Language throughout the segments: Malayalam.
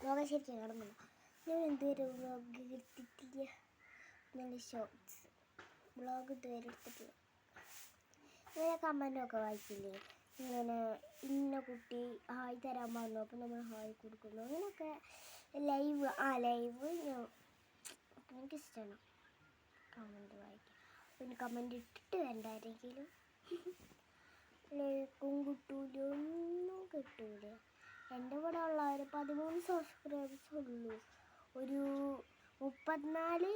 വ്ളോഗ് ശരിക്കും കാണുന്നില്ല. ഞാൻ എന്തൊരു വ്ളോഗ് എടുത്തിട്ടില്ല, നല്ല ഷോർട്സ് വ്ളോഗ് ഇതുവരെ എടുത്തിട്ടില്ല. ഇങ്ങനെ കമൻറ്റൊക്കെ വായിച്ചില്ലേ, ഇങ്ങനെ ഇന്ന കുട്ടി ഹായ് തരാൻ പറഞ്ഞു അപ്പോൾ നമ്മൾ ഹായ് കൊടുക്കുന്നു, അങ്ങനെയൊക്കെ ലൈവ് എനിക്കിഷ്ടമാണ് കമൻറ്റ് വായിക്കാൻ. പിന്നെ കമൻറ്റ് ഇട്ടിട്ട് വേണ്ട ആരെങ്കിലും ലൈക്കും കിട്ടൂല, ഒന്നും കിട്ടൂല. എൻ്റെ കൂടെ ഉള്ള ഒരു 13 സബ്സ്ക്രൈബേഴ്സ് ഉള്ളൂ. ഒരു 34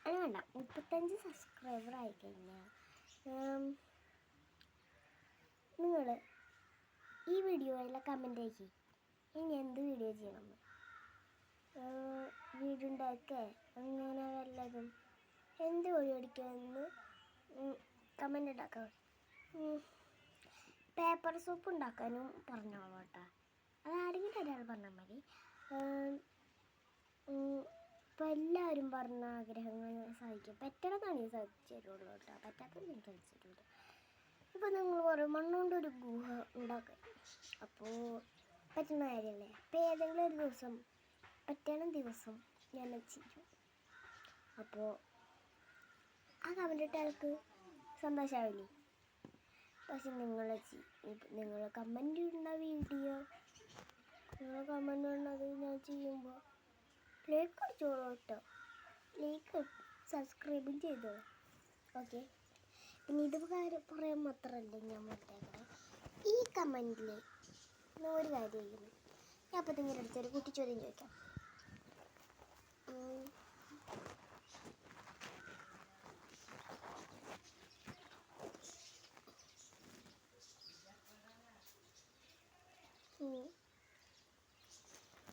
വേണ്ട 35 സബ്സ്ക്രൈബർ ആയിക്കഴിഞ്ഞാൽ നിങ്ങൾ ഈ വീഡിയോയിലെ കമൻറ്റ് ആക്കി ഇനി എന്ത് വീഡിയോ ചെയ്യണമെന്ന്, വീടുണ്ടാക്കുക അങ്ങനെ വല്ലതും എന്ത് വീഡിയോ അടിക്കാമെന്ന് കമൻ്റ് ഉണ്ടാക്കാം. പേപ്പർ സോപ്പ് ഉണ്ടാക്കാനും പറഞ്ഞോളൂ കേട്ടോ, അതാരെങ്കിലും ഒരാൾ പറഞ്ഞാൽ മതി. ഇപ്പം എല്ലാവരും പറഞ്ഞ ആഗ്രഹങ്ങൾ സാധിക്കും, പറ്റണമെന്നാണെങ്കിൽ സാധിച്ചു തരുള്ളൂ കേട്ടോ, പറ്റാത്തത് എനിക്ക് സാധിച്ചു തരില്ല. ഇപ്പം നിങ്ങൾ പറയും മണ്ണുകൊണ്ട് ഒരു ഗുഹ ഉണ്ടാക്കാൻ, അപ്പോൾ പറ്റുന്ന കാര്യമല്ലേ. അപ്പോൾ ഏതെങ്കിലും ഒരു ദിവസം പറ്റണ ദിവസം ഞാൻ ചെയ്യും. അപ്പോൾ ആ കമൻ്റ് ഇട്ട ആൾക്ക് സന്തോഷമാവില്ലേ. പക്ഷെ നിങ്ങൾ കമൻ്റ് ഇടുന്ന വീഡിയോ, നിങ്ങൾ കമൻ്റ് ഇടുന്നത് ഞാൻ ചെയ്യുമ്പോൾ ലൈക്ക് അടിച്ചോളൂ കേട്ടോ, ലൈക്ക് സബ്സ്ക്രൈബും ചെയ്തോളൂ. ഓക്കെ, പിന്നെ ഇത് പറയാൻ മാത്രമല്ല ഞാൻ വിട്ടേക്കണേ. ഈ കമൻറ്റിൽ ഒരു കാര്യമായിരുന്നു, ഞാൻ അപ്പോൾ നിങ്ങളുടെ അടുത്തൊരു കുട്ടിച്ചോദ്യം ചോദിക്കാം.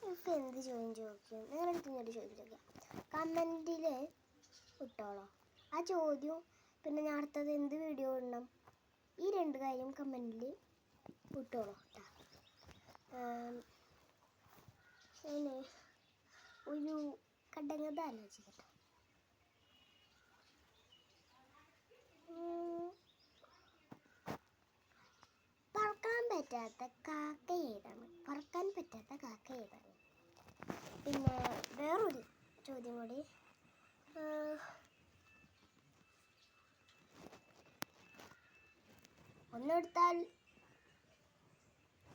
ഇപ്പം എന്ത് ചോദ്യം ചോദിക്കും, നിങ്ങളുടെ അടുത്ത് ഇങ്ങോട്ട് ചോദ്യം ചോദിക്കാം, കമൻറ്റിൽ ഇട്ടോളോ ആ ചോദ്യവും. പിന്നെ ഞാൻ അടുത്തത് എന്ത് വീഡിയോ ഇടണം, ഈ 2 കാര്യം കമൻറ്റിൽ ഇട്ടോളൂ കേട്ടോ. ഞാൻ ഒരു കടങ്കഥ ആലോചിക്കട്ടെ. പറക്കാൻ പറ്റാത്ത കാക്ക ഏതാണ്? പറക്കാൻ പറ്റാത്ത കാക്ക ഏതാണ്? പിന്നെ വേറൊരു ചോദ്യം കൂടി, ഒന്നെടുത്താൽ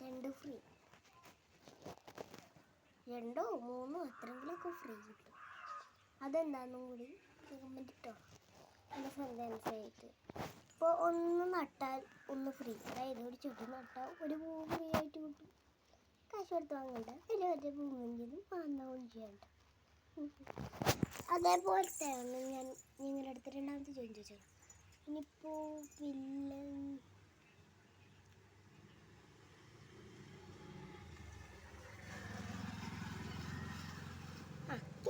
2 ഫ്രീ, 2 3 എത്രയെങ്കിലുമൊക്കെ ഫ്രീ കിട്ടും. അതെന്താണെന്നും കൂടി കമൻ്റ് ഇട്ടോ എൻ്റെ സെൻറ്റൻസ് ആയിട്ട്. ഇപ്പോൾ 1 നട്ടാൽ 1 ഫ്രീ, അതായത് ഒരു ചെടി നട്ടാൽ ഒരു പൂ ഫ്രീ ആയിട്ട് കിട്ടും. കാശ് കൊടുത്ത് വാങ്ങണ്ട, പിന്നെ മറ്റേ പൂവെങ്കിലും വാങ്ങുകയും ചെയ്യണ്ട. അതേപോലത്തെയാണ് ഞാൻ നിങ്ങളുടെ അടുത്ത് 2ാമത്തെ ചോദ്യം ചോദിച്ചത്. ഇനിയിപ്പോൾ വില്ലൻ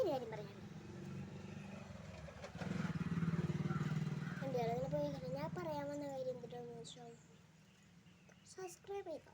കാര്യം പറയാനുണ്ട്. എന്താണ് പോയി ഞാൻ പറയാൻ വന്ന കാര്യം എന്തിട്ടാന്ന് വെച്ചാൽ സബ്സ്ക്രൈബ് ചെയ്തോ.